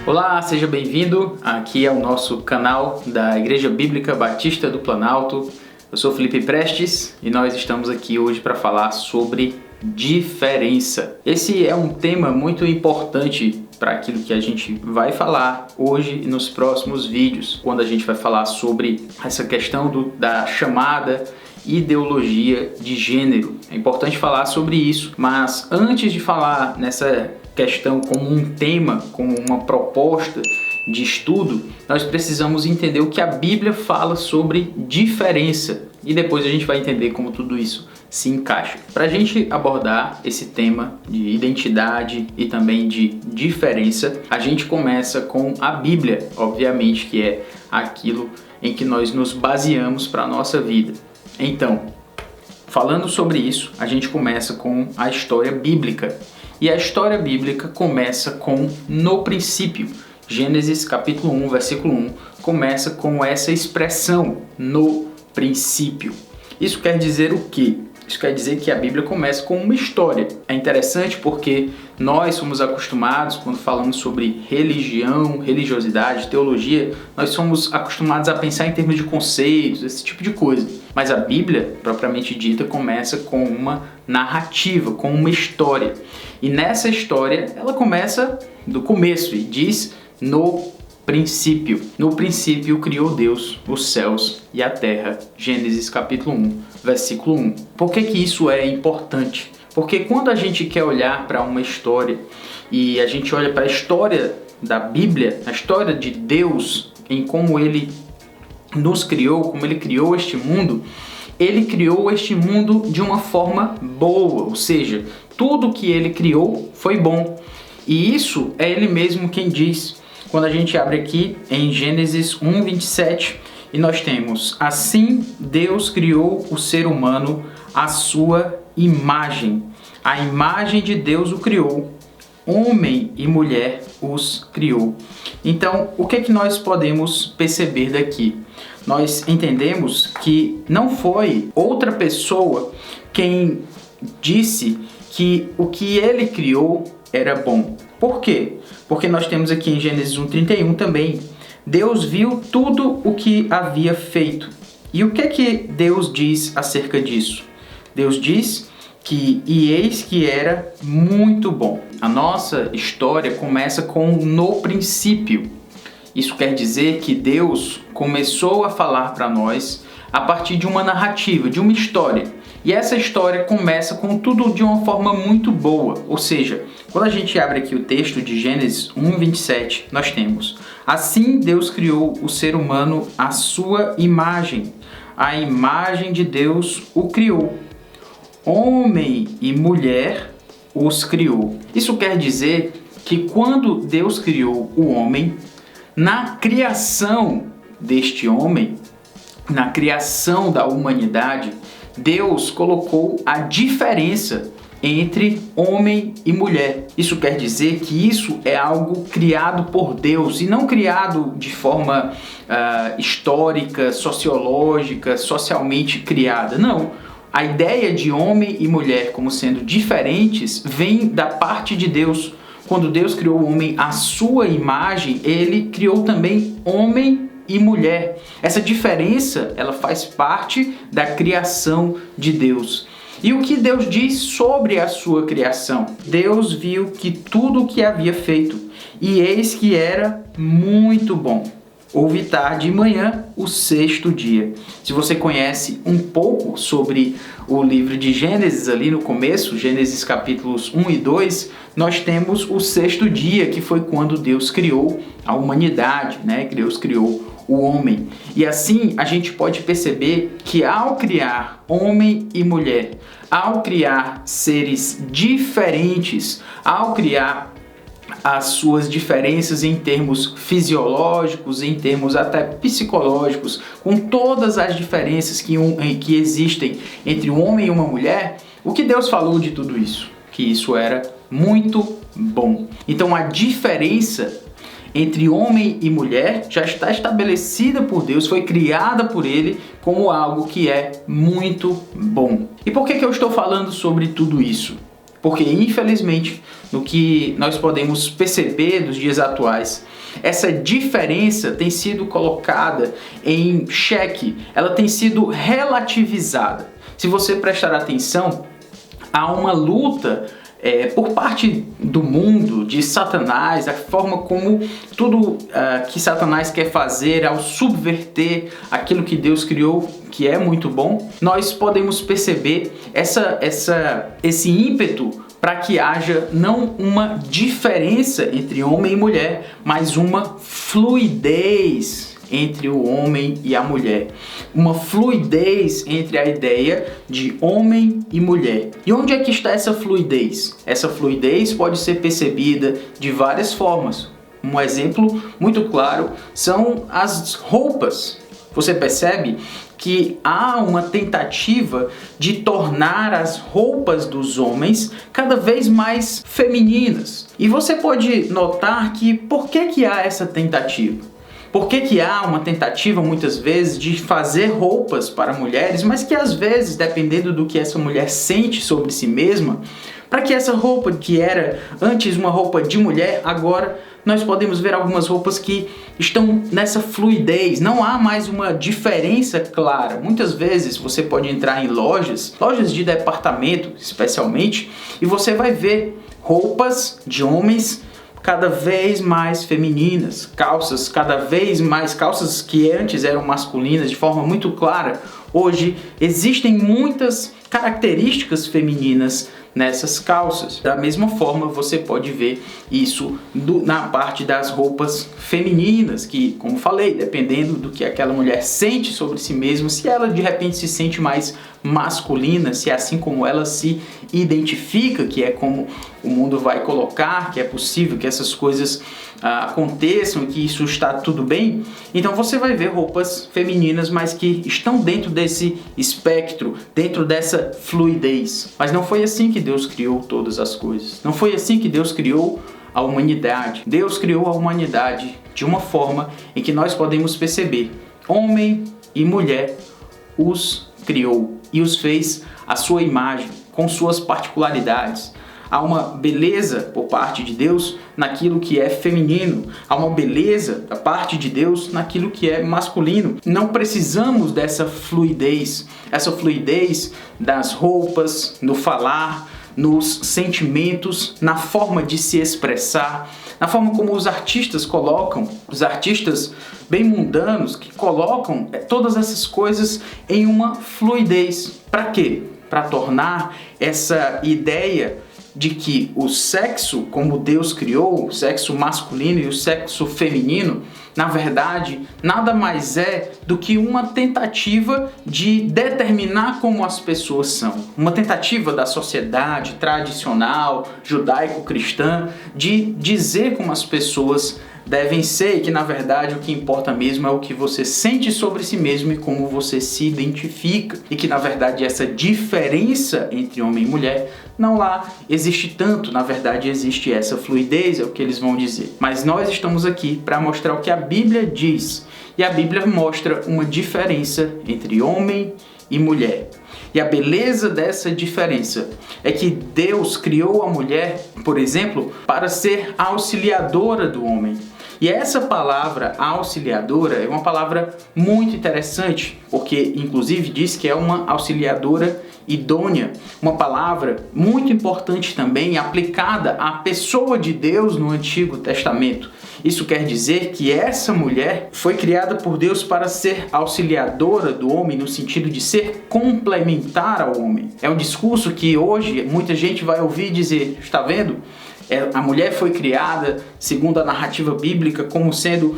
Olá, seja bem-vindo. Aqui é o nosso canal da Igreja Bíblica Batista do Planalto. Eu sou Felipe Prestes e nós estamos aqui hoje para falar sobre diferença. Esse é um tema muito importante para aquilo que a gente vai falar hoje e nos próximos vídeos, quando a gente vai falar sobre essa questão da chamada ideologia de gênero. É importante falar sobre isso, mas antes de falar nessa questão como um tema, como uma proposta de estudo, nós precisamos entender o que a Bíblia fala sobre diferença e depois a gente vai entender como tudo isso se encaixa. Para a gente abordar esse tema de identidade e também de diferença, a gente começa com a Bíblia, obviamente, que é aquilo em que nós nos baseamos para a nossa vida. Então, falando sobre isso, a gente começa com a história bíblica. E a história bíblica começa com no princípio. Gênesis capítulo 1, versículo 1, começa com essa expressão, no princípio. Isso quer dizer o quê? Isso quer dizer que a Bíblia começa com uma história. É interessante porque nós somos acostumados, quando falamos sobre religião, religiosidade, teologia, nós somos acostumados a pensar em termos de conceitos, esse tipo de coisa. Mas a Bíblia, propriamente dita, começa com uma narrativa, com uma história. E nessa história, ela começa do começo e diz no princípio. No princípio criou Deus os céus e a terra. Gênesis capítulo 1, versículo 1. Por que isso é importante? Porque quando a gente quer olhar para uma história e a gente olha para a história da Bíblia, a história de Deus, em como Ele nos criou, como Ele criou este mundo, Ele criou este mundo de uma forma boa, ou seja, tudo que Ele criou foi bom. E isso é Ele mesmo quem diz. Quando a gente abre aqui em Gênesis 1, 27, e nós temos: assim Deus criou o ser humano à sua imagem. A imagem de Deus o criou. Homem e mulher os criou. Então, o que é que nós podemos perceber daqui? Nós entendemos que não foi outra pessoa quem disse que o que ele criou era bom. Por quê? Porque nós temos aqui em Gênesis 1:31 também: Deus viu tudo o que havia feito. E o que é que Deus diz acerca disso? Deus diz que e eis que era muito bom. A nossa história começa com no princípio. Isso quer dizer que Deus começou a falar para nós a partir de uma narrativa, de uma história. E essa história começa com tudo de uma forma muito boa. Ou seja, quando a gente abre aqui o texto de Gênesis 1, 27, nós temos: assim Deus criou o ser humano à sua imagem. A imagem de Deus o criou. Homem e mulher os criou. Isso quer dizer que quando Deus criou o homem, na criação deste homem, na criação da humanidade, Deus colocou a diferença entre homem e mulher. Isso quer dizer que isso é algo criado por Deus e não criado de forma histórica, sociológica, socialmente criada. Não. A ideia de homem e mulher como sendo diferentes vem da parte de Deus. Quando Deus criou o homem à sua imagem, Ele criou também homem e mulher. Essa diferença, ela faz parte da criação de Deus. E o que Deus diz sobre a sua criação? Deus viu que tudo o que havia feito, e eis que era muito bom. Houve tarde e manhã, o sexto dia. Se você conhece um pouco sobre o livro de Gênesis, ali no começo, Gênesis capítulos 1 e 2, nós temos o sexto dia, que foi quando Deus criou a humanidade, né? Deus criou o homem. E assim a gente pode perceber que ao criar homem e mulher, ao criar seres diferentes, ao criar as suas diferenças em termos fisiológicos, em termos até psicológicos, com todas as diferenças que existem entre um homem e uma mulher, o que Deus falou de tudo isso? Que isso era muito bom. Então a diferença entre homem e mulher já está estabelecida por Deus, foi criada por Ele como algo que é muito bom. E por que eu estou falando sobre tudo isso? Porque, infelizmente, no que nós podemos perceber dos dias atuais, essa diferença tem sido colocada em xeque, ela tem sido relativizada. Se você prestar atenção, há uma luta por parte do mundo, de Satanás, a forma como tudo que Satanás quer fazer ao subverter aquilo que Deus criou, que é muito bom, nós podemos perceber esse ímpeto para que haja não uma diferença entre homem e mulher, mas uma fluidez entre o homem e a mulher. Uma fluidez entre a ideia de homem e mulher. E onde é que está essa fluidez? Essa fluidez pode ser percebida de várias formas. Um exemplo muito claro são as roupas. Você percebe que há uma tentativa de tornar as roupas dos homens cada vez mais femininas. E você pode notar que por que há essa tentativa? Por que há uma tentativa, muitas vezes, de fazer roupas para mulheres, mas que às vezes, dependendo do que essa mulher sente sobre si mesma, para que essa roupa que era antes uma roupa de mulher, agora nós podemos ver algumas roupas que estão nessa fluidez, não há mais uma diferença clara. Muitas vezes você pode entrar em lojas de departamento especialmente, e você vai ver roupas de homens cada vez mais femininas, calças cada vez mais, calças que antes eram masculinas de forma muito clara, hoje existem muitas características femininas nessas calças. Da mesma forma, você pode ver isso na parte das roupas femininas, que, como falei, dependendo do que aquela mulher sente sobre si mesma, se ela de repente se sente mais masculina, se é assim como ela se identifica, que é como o mundo vai colocar, que é possível que essas coisas aconteçam, que isso está tudo bem, então você vai ver roupas femininas, mas que estão dentro desse espectro, dentro dessa fluidez. Mas não foi assim que Deus criou todas as coisas. Não foi assim que Deus criou a humanidade. Deus criou a humanidade de uma forma em que nós podemos perceber: homem e mulher os criou e os fez à sua imagem, com suas particularidades. Há uma beleza por parte de Deus naquilo que é feminino. Há uma beleza da parte de Deus naquilo que é masculino. Não precisamos dessa fluidez. Essa fluidez das roupas, no falar, nos sentimentos, na forma de se expressar, na forma como os artistas colocam, os artistas bem mundanos que colocam todas essas coisas em uma fluidez. Para quê? Para tornar essa ideia de que o sexo, como Deus criou, o sexo masculino e o sexo feminino, na verdade, nada mais é do que uma tentativa de determinar como as pessoas são. Uma tentativa da sociedade tradicional, judaico-cristã, de dizer como as pessoas devem ser, e que na verdade o que importa mesmo é o que você sente sobre si mesmo e como você se identifica, e que na verdade essa diferença entre homem e mulher não lá existe tanto, na verdade existe essa fluidez, é o que eles vão dizer. Mas nós estamos aqui para mostrar o que a Bíblia diz, e a Bíblia mostra uma diferença entre homem e mulher. E a beleza dessa diferença é que Deus criou a mulher, por exemplo, para ser auxiliadora do homem. E essa palavra auxiliadora é uma palavra muito interessante, porque inclusive diz que é uma auxiliadora idônea, uma palavra muito importante também aplicada à pessoa de Deus no Antigo Testamento. Isso quer dizer que essa mulher foi criada por Deus para ser auxiliadora do homem, no sentido de ser complementar ao homem. É um discurso que hoje muita gente vai ouvir dizer: está vendo? A mulher foi criada, segundo a narrativa bíblica, como sendo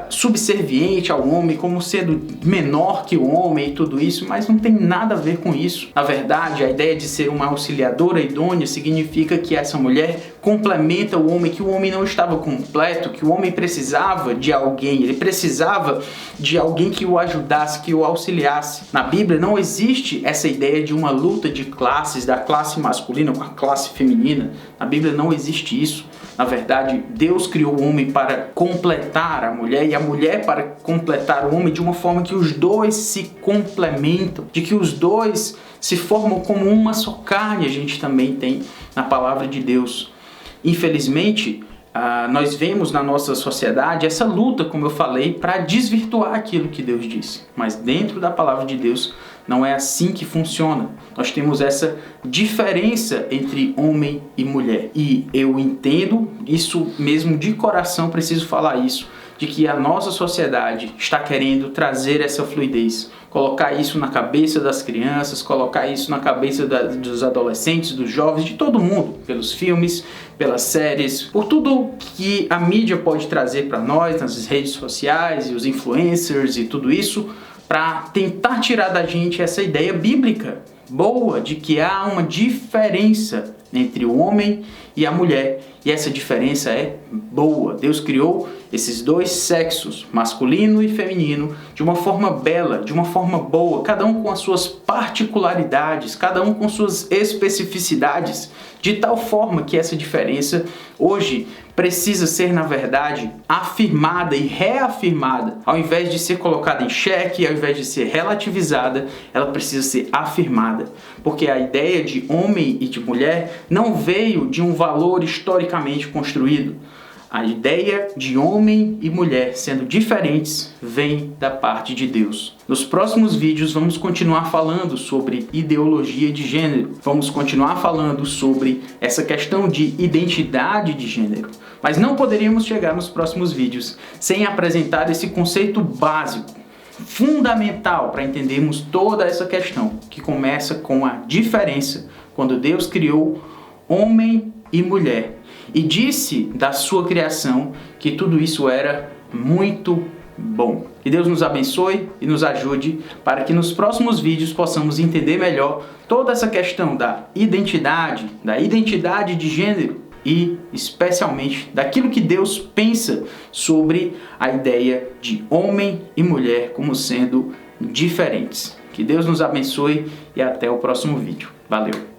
subserviente ao homem, como sendo menor que o homem e tudo isso, mas não tem nada a ver com isso. Na verdade, a ideia de ser uma auxiliadora idônea significa que essa mulher complementa o homem, que o homem não estava completo, que o homem precisava de alguém, ele precisava de alguém que o ajudasse, que o auxiliasse. Na Bíblia não existe essa ideia de uma luta de classes, da classe masculina com a classe feminina. Na Bíblia não existe isso. Na verdade, Deus criou o homem para completar a mulher e a mulher para completar o homem de uma forma que os dois se complementam, de que os dois se formam como uma só carne, a gente também tem na palavra de Deus. Infelizmente, nós vemos na nossa sociedade essa luta, como eu falei, para desvirtuar aquilo que Deus disse. Mas dentro da palavra de Deus não é assim que funciona. Nós temos essa diferença entre homem e mulher. E eu entendo isso mesmo de coração, preciso falar isso, de que a nossa sociedade está querendo trazer essa fluidez, colocar isso na cabeça das crianças, colocar isso na cabeça dos adolescentes, dos jovens, de todo mundo, pelos filmes, pelas séries, por tudo que a mídia pode trazer para nós, nas redes sociais e os influencers e tudo isso, para tentar tirar da gente essa ideia bíblica boa de que há uma diferença entre o homem e a mulher. E essa diferença é boa. Deus criou esses dois sexos, masculino e feminino, de uma forma bela, de uma forma boa, cada um com as suas particularidades, cada um com suas especificidades, de tal forma que essa diferença hoje precisa ser, na verdade, afirmada e reafirmada. Ao invés de ser colocada em xeque, ao invés de ser relativizada, ela precisa ser afirmada. Porque a ideia de homem e de mulher não veio de um valor historicamente construído. A ideia de homem e mulher sendo diferentes vem da parte de Deus. Nos próximos vídeos vamos continuar falando sobre ideologia de gênero. Vamos continuar falando sobre essa questão de identidade de gênero. Mas não poderíamos chegar nos próximos vídeos sem apresentar esse conceito básico, fundamental para entendermos toda essa questão, que começa com a diferença, quando Deus criou homem e mulher. E disse da sua criação que tudo isso era muito bom. Que Deus nos abençoe e nos ajude para que nos próximos vídeos possamos entender melhor toda essa questão da identidade de gênero e especialmente daquilo que Deus pensa sobre a ideia de homem e mulher como sendo diferentes. Que Deus nos abençoe e até o próximo vídeo. Valeu!